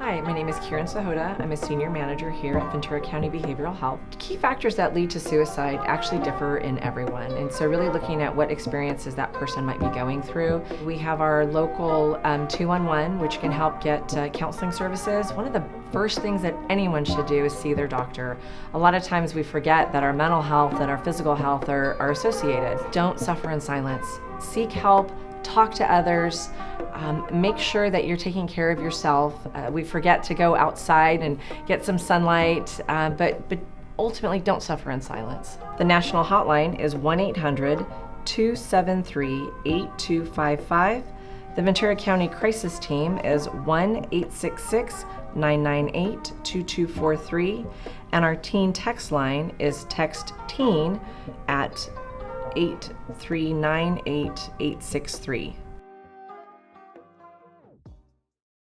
Hi, my name is Kieran Sahota. I'm a senior manager here at Ventura County Behavioral Health. Key factors that lead to suicide actually differ in everyone, and so really looking at what experiences that person might be going through. We have our local 211, which can help get counseling services. One of the first things that anyone should do is see their doctor. A lot of times we forget that our mental health and our physical health are associated. Don't suffer in silence. Seek help. Talk to others, make sure that you're taking care of yourself. We forget to go outside and get some sunlight, but ultimately don't suffer in silence. The national hotline is 1-800-273-8255. The Ventura County Crisis Team is 1-866-998-2243, and our teen text line is text teen at 8398863.